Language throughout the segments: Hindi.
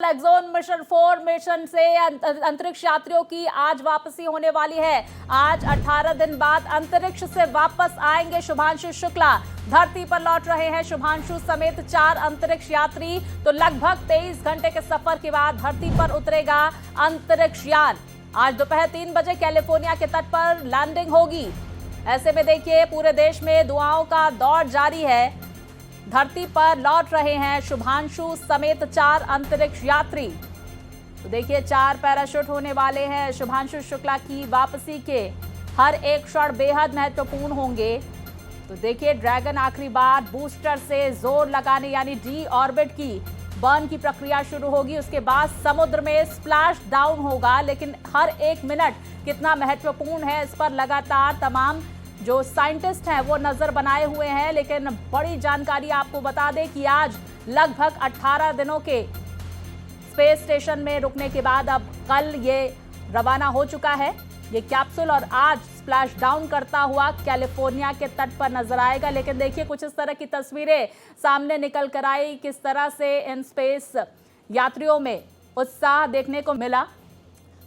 एक्सोन मिशन 4 मिशन से अंतरिक्ष यात्रियों की आज वापसी होने वाली है। आज 18 दिन बाद अंतरिक्ष से वापस आएंगे शुभांशु शुक्ला। धरती पर लौट रहे हैं शुभांशु समेत 4 अंतरिक्ष यात्री। तो लगभग 23 घंटे के सफर के बाद धरती पर उतरेगा अंतरिक्ष यान। आज दोपहर 3 बजे कैलिफोर्निया के तट पर लैंडिंग होगी। ऐसे में देखिए पूरे देश में दुआओं का दौर जारी है। धरती पर लौट रहे हैं शुभांशु समेत 4 अंतरिक्ष यात्री। तो देखिए 4 पैराशूट होने वाले हैं शुभांशु शुक्ला की वापसी के। हर एक क्षण बेहद महत्वपूर्ण होंगे। तो देखिए ड्रैगन आखिरी बार बूस्टर से जोर लगाने यानी डी ऑर्बिट की बर्न की प्रक्रिया शुरू होगी। उसके बाद समुद्र में स्प्लैश डाउन होगा। लेकिन हर एक मिनट कितना महत्वपूर्ण है इस पर लगातार तमाम जो साइंटिस्ट हैं वो नजर बनाए हुए हैं। लेकिन बड़ी जानकारी आपको बता दें कि आज लगभग 18 दिनों के स्पेस स्टेशन में रुकने के बाद अब कल ये रवाना हो चुका है ये कैप्सूल और आज स्प्लैश डाउन करता हुआ कैलिफोर्निया के तट पर नजर आएगा। लेकिन देखिए कुछ इस तरह की तस्वीरें सामने निकल कर आई, किस तरह से इन स्पेस यात्रियों में उत्साह देखने को मिला।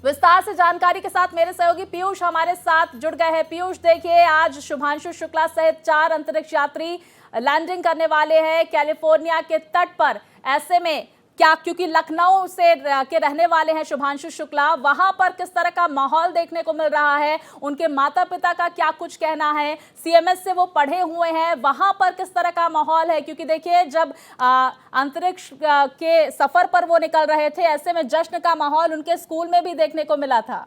विस्तार से जानकारी के साथ मेरे सहयोगी पीयूष हमारे साथ जुड़ गए हैं। पीयूष देखिए आज शुभांशु शुक्ला सहित 4 अंतरिक्ष यात्री लैंडिंग करने वाले हैं कैलिफोर्निया के तट पर। ऐसे में क्या, क्योंकि लखनऊ से के रहने वाले हैं शुभांशु शुक्ला, वहां पर किस तरह का माहौल देखने को मिल रहा है, उनके माता पिता का क्या कुछ कहना है, सीएमएस से वो पढ़े हुए हैं, वहां पर किस तरह का माहौल है? क्योंकि देखिए जब अंतरिक्ष के सफर पर वो निकल रहे थे ऐसे में जश्न का माहौल उनके स्कूल में भी देखने को मिला था।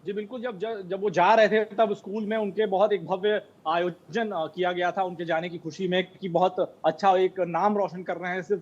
जी बिल्कुल, जब वो जा रहे थे तब स्कूल में उनके बहुत एक भव्य आयोजन किया गया था उनके जाने की खुशी में कि बहुत अच्छा एक नाम रोशन कर रहे हैं, सिर्फ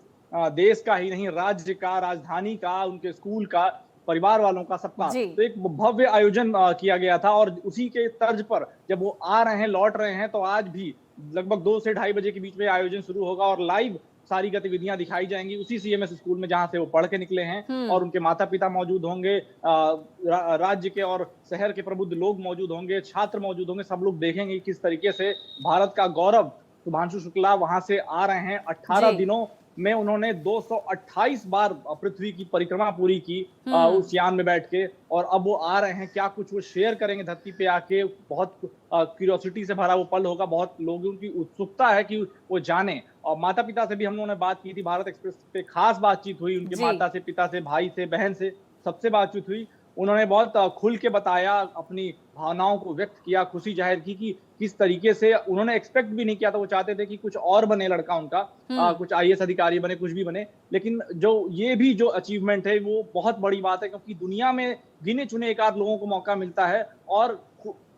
देश का ही नहीं, राज्य का, राजधानी का, उनके स्कूल का, परिवार वालों का, सबका। तो एक भव्य आयोजन किया गया था और उसी के तर्ज पर जब वो आ रहे हैं, लौट रहे हैं, तो आज भी लगभग 2 से 2:30 बजे के बीच में आयोजन शुरू होगा और लाइव सारी गतिविधियां दिखाई जाएंगी उसी सीएमएस स्कूल में जहां से वो पढ़ के निकले हैं। और उनके माता पिता मौजूद होंगे, राज्य के और शहर के प्रबुद्ध लोग मौजूद होंगे, छात्र मौजूद होंगे। सब लोग देखेंगे किस तरीके से भारत का गौरव शुभांशु शुक्ला वहां से आ रहे हैं। 18 दिनों में उन्होंने 228 बार पृथ्वी की परिक्रमा पूरी की उस यान में बैठ के, और अब वो आ रहे हैं। क्या कुछ वो शेयर करेंगे धरती पे आके, बहुत क्यूरियोसिटी से भरा वो पल होगा। बहुत लोगों की उत्सुकता है कि वो जाने। और माता पिता से भी हम लोगों ने बात की थी, भारत एक्सप्रेस पे खास बातचीत हुई उनके माता से, पिता से, भाई से, बहन से, सबसे बातचीत हुई। उन्होंने बहुत खुल के बताया, अपनी भावनाओं को व्यक्त किया, खुशी जाहिर की कि किस तरीके से उन्होंने एक्सपेक्ट भी नहीं किया था। वो चाहते थे कि कुछ और बने लड़का उनका, कुछ आईएएस अधिकारी बने, कुछ भी बने। लेकिन ये भी जो अचीवमेंट है वो बहुत बड़ी बात है, क्योंकि दुनिया में गिने चुने एक आध लोगों को मौका मिलता है और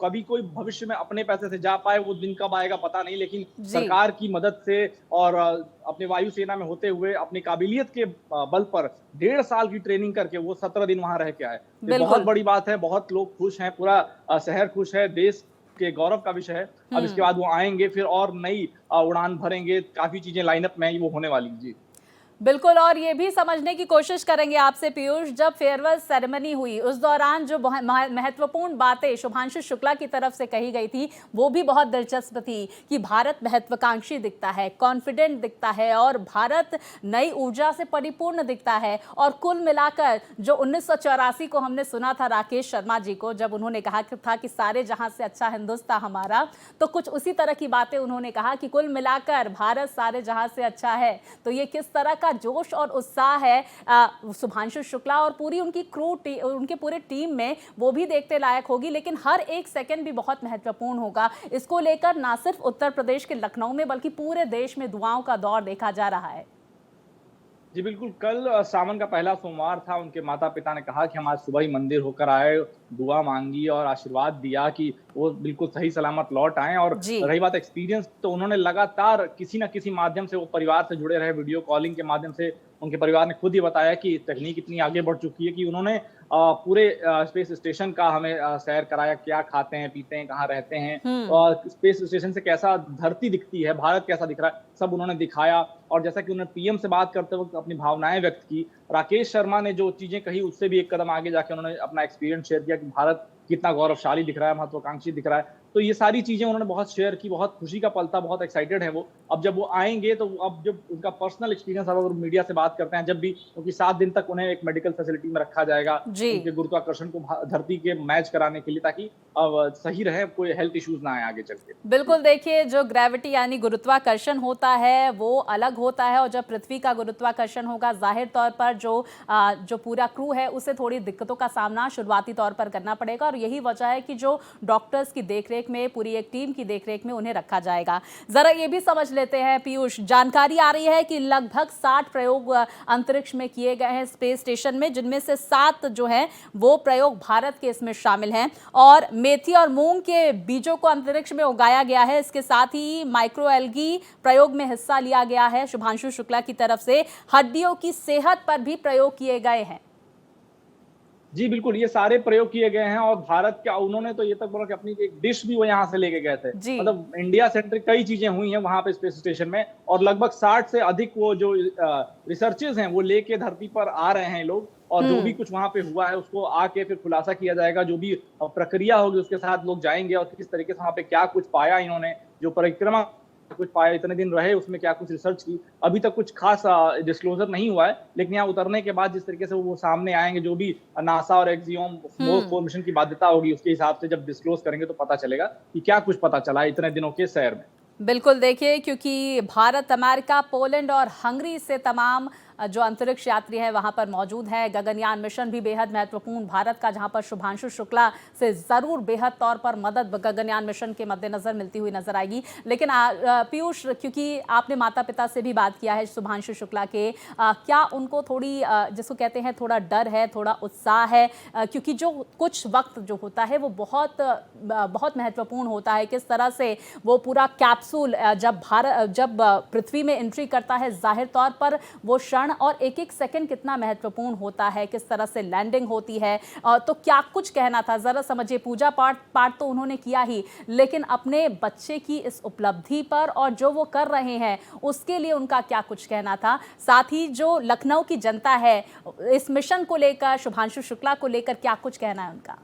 कभी कोई भविष्य में अपने पैसे से जा पाए, वो दिन कब आएगा पता नहीं। लेकिन सरकार की मदद से और अपने वायुसेना में होते हुए अपनी काबिलियत के बल पर 1.5 साल की ट्रेनिंग करके वो 17 दिन वहां रह के आए। बहुत बड़ी बात है, बहुत लोग खुश हैं, पूरा शहर खुश है, देश के गौरव का विषय है। अब इसके बाद वो आएंगे, फिर और नई उड़ान भरेंगे, काफी चीजें लाइनअप में वो होने वाली। जी बिल्कुल, और ये भी समझने की कोशिश करेंगे आपसे पीयूष, जब फेयरवेल सेरेमनी हुई उस दौरान जो महत्वपूर्ण बातें शुभांशु शुक्ला की तरफ से कही गई थी वो भी बहुत दिलचस्प थी कि भारत महत्वाकांक्षी दिखता है, कॉन्फिडेंट दिखता है और भारत नई ऊर्जा से परिपूर्ण दिखता है। और कुल मिलाकर जो 1984 को हमने सुना था राकेश शर्मा जी को, जब उन्होंने कहा था कि सारे जहां से अच्छा हिंदुस्तान हमारा, तो कुछ उसी तरह की बातें उन्होंने कहा कि कुल मिलाकर भारत सारे जहां से अच्छा है। तो ये किस तरह का जोश और उत्साह है शुभांशु शुक्ला और पूरी उनकी उनके पूरे टीम में, वो भी देखते लायक होगी। लेकिन हर एक सेकंड भी बहुत महत्वपूर्ण होगा। इसको लेकर ना सिर्फ उत्तर प्रदेश के लखनऊ में बल्कि पूरे देश में दुआओं का दौर देखा जा रहा है। जी बिल्कुल, कल सावन का पहला सोमवार था। उनके माता पिता ने कहा कि हम आज सुबह ही मंदिर होकर आए, दुआ मांगी और आशीर्वाद दिया कि वो बिल्कुल सही सलामत लौट आए। और रही बात एक्सपीरियंस, तो उन्होंने लगातार किसी न किसी माध्यम से वो परिवार से जुड़े रहे, वीडियो कॉलिंग के माध्यम से। उनके परिवार ने खुद ही बताया कि तकनीक इतनी आगे बढ़ चुकी है कि उन्होंने पूरे स्पेस स्टेशन का हमें सैर कराया, क्या खाते हैं, पीते हैं, कहाँ रहते हैं, और स्पेस स्टेशन से कैसा धरती दिखती है, भारत कैसा दिख रहा है, सब उन्होंने दिखाया। और जैसा कि उन्होंने पीएम से बात करते वक्त अपनी भावनाएं व्यक्त की, राकेश शर्मा ने जो चीजें कही उससे भी एक कदम आगे जाके उन्होंने अपना एक्सपीरियंस शेयर किया कि भारत कितना गौरवशाली दिख रहा है, महत्वाकांक्षी दिख रहा है। तो ये सारी चीजें उन्होंने बहुत शेयर की, बहुत खुशी का पल था, बहुत एक्साइटेड है वो। अब जब वो आएंगे तो अब जब उनका पर्सनल एक्सपीरियंस, अगर मीडिया से बात करते हैं जब भी, क्योंकि 7 दिन तक उन्हें एक मेडिकल फैसिलिटी में रखा जाएगा जी उनके गुरुत्वाकर्षण को धरती के मैच कराने के लिए, ताकि अब सही रहे, कोई हेल्थ इश्यूज ना आए आगे चल के। बिल्कुल, देखिए जो ग्रेविटी यानी गुरुत्वाकर्षण होता है वो अलग होता है, और जब पृथ्वी का गुरुत्वाकर्षण होगा जाहिर तौर पर जो पूरा क्रू है उसे थोड़ी दिक्कतों का सामना शुरुआती तौर पर करना पड़ेगा, और यही वजह है कि जो डॉक्टर्स की देखरेख में, पूरी एक टीम की देखरेख में उन्हें रखा जाएगा। जरा ये भी समझ लेते हैं पीयूष, जानकारी आ रही है कि लगभग 60 प्रयोग अंतरिक्ष में किए गए हैं स्पेस स्टेशन में, जिनमें से 7 जो हैं वो प्रयोग भारत के इसमें शामिल हैं, और मेथी और मूंग के बीजों को अंतरिक्ष में उगाया गया है। इसके साथ ही माइक्रो एल्गी प्रयोग में हिस्सा लिया गया है शुभांशु शुक्ला की तरफ से। हड्डियों की सेहत पर भी प्रयोग किए गए हैं। जी बिल्कुल, ये सारे प्रयोग किए गए हैं, और भारत का उन्होंने तो ये तक बोला कि अपनी एक डिश भी वो यहाँ से लेके गए थे। मतलब इंडिया सेंट्रिक कई चीजें हुई हैं वहां पे स्पेस स्टेशन में, और लगभग 60 से अधिक वो जो रिसर्चेस हैं वो लेके धरती पर आ रहे हैं लोग, और जो भी कुछ वहां पे हुआ है उसको आके फिर खुलासा किया जाएगा। जो भी प्रक्रिया होगी उसके साथ लोग जाएंगे, और किस तरीके से वहां पे क्या कुछ पाया इन्होंने, जो परिक्रमा कुछ पाया, इतने दिन रहे उसमें क्या कुछ रिसर्च की, अभी तक कुछ खास डिस्क्लोजर नहीं हुआ है। लेकिन यहाँ उतरने के बाद जिस तरीके से वो सामने आएंगे, जो भी नासा और एक्सियोम मिशन की बाध्यता होगी उसके हिसाब से जब डिस्क्लोज करेंगे तो पता चलेगा कि क्या कुछ पता चला इतने दिनों के सैर में। बिल्कुल, देखिए क्योंकि भारत, अमेरिका, पोलैंड और हंगरी से तमाम जो अंतरिक्ष यात्री है वहां पर मौजूद है। गगनयान मिशन भी बेहद महत्वपूर्ण भारत का, जहां पर शुभांशु शुक्ला से जरूर बेहद तौर पर मदद गगनयान मिशन के मद्देनजर मिलती हुई नजर आएगी। लेकिन पीयूष, क्योंकि आपने माता पिता से भी बात किया है शुभांशु शुक्ला के, क्या उनको थोड़ी जिसको कहते हैं थोड़ा डर है, थोड़ा उत्साह है, क्योंकि जो कुछ वक्त जो होता है वो बहुत महत्वपूर्ण होता है। किस तरह से वो पूरा कैप्सूल जब पृथ्वी में एंट्री करता है, जाहिर तौर पर वो क्षण और एक एक सेकंड कितना महत्वपूर्ण होता है, किस तरह से लैंडिंग होती है, तो क्या कुछ कहना था जरा समझिए। पूजा पाठ तो उन्होंने किया ही, लेकिन अपने बच्चे की इस उपलब्धि पर और जो वो कर रहे हैं उसके लिए उनका क्या कुछ कहना था। साथ ही जो लखनऊ की जनता है इस मिशन को लेकर, शुभांशु शुक्ला को लेकर क्या कुछ कहना है उनका।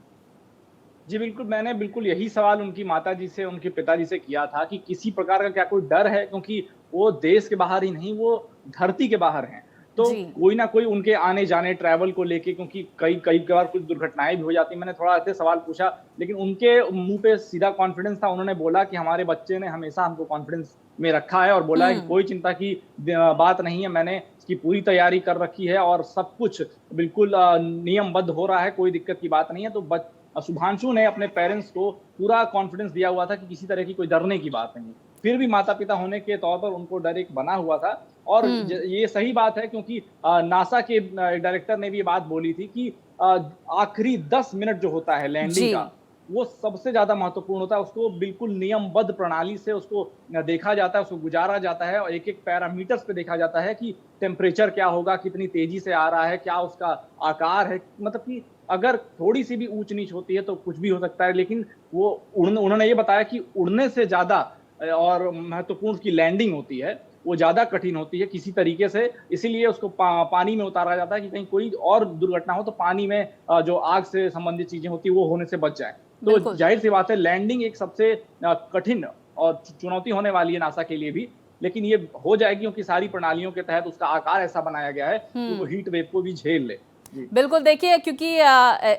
जी बिल्कुल, मैंने बिल्कुल यही सवाल उनकी माताजी से, उनके पिताजी से किया था कि किसी प्रकार का क्या कोई डर है, क्योंकि वो देश के बाहर ही नहीं, वो धरती के बाहर हैं। तो कोई ना कोई उनके आने जाने ट्रैवल को लेके, क्योंकि कई बार कुछ दुर्घटनाएं भी हो जाती। मैंने थोड़ा ऐसे सवाल पूछा, लेकिन उनके मुंह पे सीधा कॉन्फिडेंस था। उन्होंने बोला कि हमारे बच्चे ने हमेशा हमको कॉन्फिडेंस में रखा है, और बोला है कि कोई चिंता की बात नहीं है, मैंने इसकी पूरी तैयारी कर रखी है और सब कुछ बिल्कुल नियमबद्ध हो रहा है, कोई दिक्कत की बात नहीं है। तो शुभांशु ने अपने पेरेंट्स को पूरा कॉन्फिडेंस दिया हुआ था कि किसी तरह की कोई डरने की बात नहीं। फिर भी माता पिता होने के तौर पर उनको डर एक बना हुआ था, और ये सही बात है, क्योंकि नासा के डायरेक्टर ने भी ये बात बोली थी कि आखिरी 10 मिनट जो होता है लैंडिंग का, वो सबसे ज्यादा महत्वपूर्ण होता है। उसको बिल्कुल नियमबद्ध प्रणाली से उसको देखा जाता है, उसको गुजारा जाता है, और एक एक पैरामीटर्स पे देखा जाता है कि टेम्परेचर क्या होगा, कितनी तेजी से आ रहा है, क्या उसका आकार है। मतलब कि अगर थोड़ी सी भी ऊंच नीच होती है तो कुछ भी हो सकता है। लेकिन वो उन्होंने ये बताया कि उड़ने से ज्यादा और महत्वपूर्ण की लैंडिंग होती है, वो ज्यादा कठिन होती है किसी तरीके से। इसीलिए उसको पानी में उतारा जाता है कि कहीं कोई और दुर्घटना हो तो पानी में जो आग से संबंधित चीजें होती है वो होने से बच जाए। तो जाहिर सी बात है, लैंडिंग एक सबसे कठिन और चुनौती होने वाली है नासा के लिए भी, लेकिन ये हो जाएगी क्योंकि सारी प्रणालियों के तहत उसका आकार ऐसा बनाया गया है कि वो हीट वेव को भी झेल ले। बिल्कुल, देखिए क्योंकि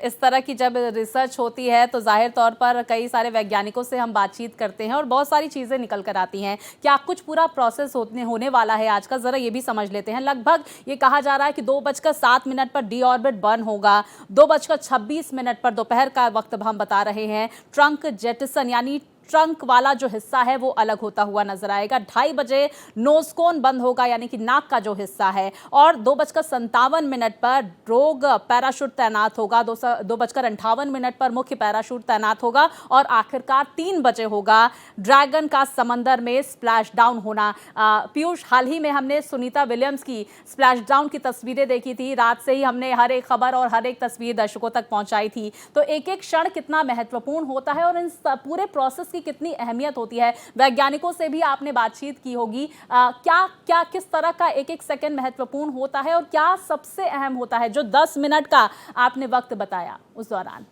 इस तरह की जब रिसर्च होती है तो जाहिर तौर पर कई सारे वैज्ञानिकों से हम बातचीत करते हैं और बहुत सारी चीज़ें निकल कर आती हैं। क्या कुछ पूरा प्रोसेस होने वाला है आज का, ज़रा ये भी समझ लेते हैं। लगभग ये कहा जा रहा है कि 2:07 पर डी ऑर्बिट बर्न होगा, 2:26 पर दोपहर का वक्त हम बता रहे हैं ट्रंक जेटसन यानी ट्रंक वाला जो हिस्सा है वो अलग होता हुआ नजर आएगा। 2:30 बजे नोज कोन बंद होगा यानी कि नाक का जो हिस्सा है, और 2:57 पर रोग पैराशूट तैनात होगा, 2:58 पर मुख्य पैराशूट तैनात होगा, और आखिरकार 3 बजे होगा ड्रैगन का समंदर में स्प्लैश डाउन होना। पीयूष, हाल ही में हमने सुनीता विलियम्स की स्प्लैश डाउन की तस्वीरें देखी थी, रात से ही हमने हर एक खबर और हर एक तस्वीर दर्शकों तक पहुंचाई थी। तो एक एक क्षण कितना महत्वपूर्ण होता है और इन पूरे प्रोसेस की कितनी अहमियत होती है। वैज्ञानिकों से भी आपने बातचीत की होगी, क्या किस तरह का एक एक सेकंड महत्वपूर्ण होता है और क्या सबसे अहम होता है जो 10 मिनट का आपने वक्त बताया उस दौरान।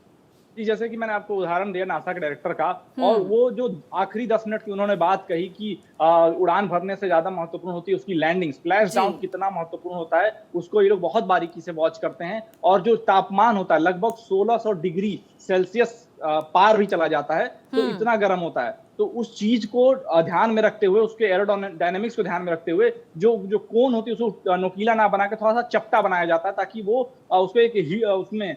जी, जैसे कि मैंने आपको उदाहरण दिया नासा के डायरेक्टर का, और वो जो आखिरी 10 मिनट की उन्होंने बात कही कि उड़ान भरने से ज़्यादा महत्वपूर्ण होती है उसकी लैंडिंग, स्प्लैश डाउन जी। कितना महत्वपूर्ण होता है, उसको ये लोग बहुत बारीकी से वॉच करते हैं। और जो तापमान होता है लगभग 1600 डिग्री सेल्सियस पार भी चला जाता है, तो हम्म। इतना गर्म होता है। तो उस चीज़ को ध्यान में रखते हुए, उसके एयरोडायनामिक्स को ध्यान में रखते हुए, जो जो कोन होती है उसको नुकीला ना बना के थोड़ा-सा चपटा बनाया जाता है, ताकि वो उसको उसमें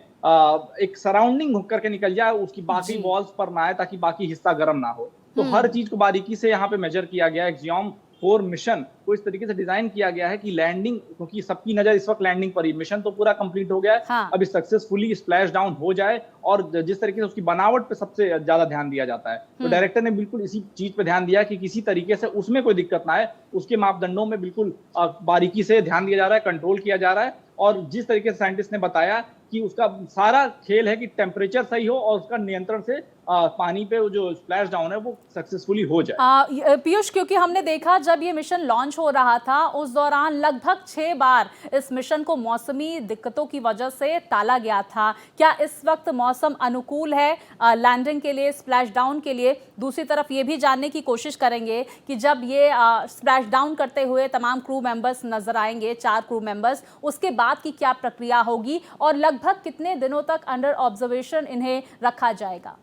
एक सराउंडिंग होकर करके निकल जाए, उसकी बाकी जी। वॉल्स पर ना आए, ताकि बाकी हिस्सा गर्म ना हो। तो हर हम्म। चीज़ को बारीकी से यहाँ पे मेजर किया गया है। एक्सियोम 4 मिशन को इस तरीके से डिजाइन किया गया है कि लैंडिंग, क्योंकि सबकी नजर इस वक्त लैंडिंग पर ही, मिशन तो पूरा कंप्लीट हो गया है, हाँ। अभी सक्सेसफुली स्प्लैश डाउन हो जाए, और जिस तरीके से उसकी बनावट पे सबसे ज्यादा ध्यान दिया जाता है, तो डायरेक्टर ने बिल्कुल इसी चीज पे ध्यान दिया कि किसी तरीके से उसमें कोई दिक्कत ना आए, उसके मापदंडों में बिल्कुल बारीकी से ध्यान दिया जा रहा है, कंट्रोल किया जा रहा है। और जिस तरीके से साइंटिस्ट ने बताया कि उसका सारा खेल है कि टेम्परेचर सही हो और उसका नियंत्रण से पानी पे वो जो स्प्लैश डाउन है वो सक्सेसफुली हो जाए। पीयूष, क्योंकि हमने देखा जब ये मिशन लॉन्च हो रहा था उस दौरान लगभग 6 बार इस मिशन को मौसमी दिक्कतों की वजह से टाला गया था। क्या इस वक्त मौसम अनुकूल है लैंडिंग के लिए, स्प्लैश डाउन के लिए? दूसरी तरफ ये भी जानने की कोशिश करेंगे कि जब ये स्प्लैश डाउन करते हुए तमाम क्रू मेंबर्स नजर आएंगे, 4 क्रू मेंबर्स, उसके बाद की क्या प्रक्रिया होगी और लगभग कितने दिनों तक अंडर ऑब्जर्वेशन इन्हें रखा जाएगा?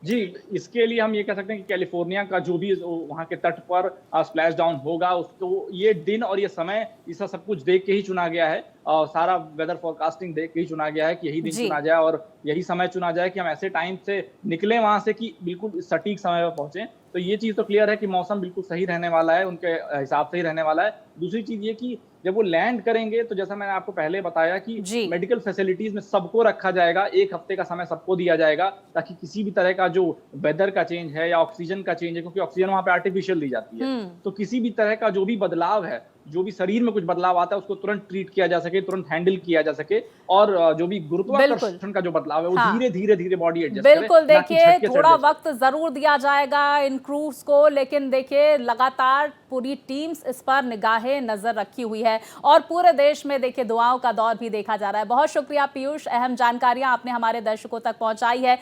जी, इसके लिए हम ये कह सकते हैं कि कैलिफोर्निया का जो भी वहाँ के तट पर स्प्लैश डाउन होगा, उसको ये दिन और ये समय, इसका सब कुछ देख के ही चुना गया है। सारा वेदर फोरकास्टिंग देख के ही चुना गया है कि यही दिन जी। चुना जाए और यही समय चुना जाए कि हम ऐसे टाइम से निकलें वहाँ से कि बिल्कुल सटीक समय पर पहुँचे। तो ये चीज़ तो क्लियर है कि मौसम बिल्कुल सही रहने वाला है, उनके हिसाब से ही रहने वाला है। दूसरी चीज़ ये कि जब वो लैंड करेंगे, तो जैसा मैंने आपको पहले बताया कि जी। मेडिकल फैसिलिटीज में सबको रखा जाएगा, 1 हफ्ते का समय सबको दिया जाएगा, ताकि किसी भी तरह का जो वेदर का चेंज है या ऑक्सीजन का चेंज है, क्योंकि ऑक्सीजन वहाँ पे आर्टिफिशियल दी जाती है, तो किसी भी तरह का जो भी बदलाव है, जो भी शरीर में कुछ बदलाव आता है, उसको तुरंत ट्रीट किया जा सके, तुरंत हैंडल किया जा सके, और जो भी बिल्कुल। गुरुत्वाकर्षण का जो बदलाव है वो हाँ। धीरे धीरे धीरे बॉडी एडजस्ट करे, बिल्कुल, ना कि देखिए झटके से थोड़ा एडजस्ट वक्त जरूर दिया जाएगा इन क्रूज को, लेकिन देखिए लगातार पूरी टीम्स इस पर निगाहें नजर रखी हुई है और पूरे देश में देखिए दुआओं का दौर भी देखा जा रहा है। बहुत शुक्रिया पीयूष, अहम जानकारियां आपने हमारे दर्शकों तक पहुंचाई है।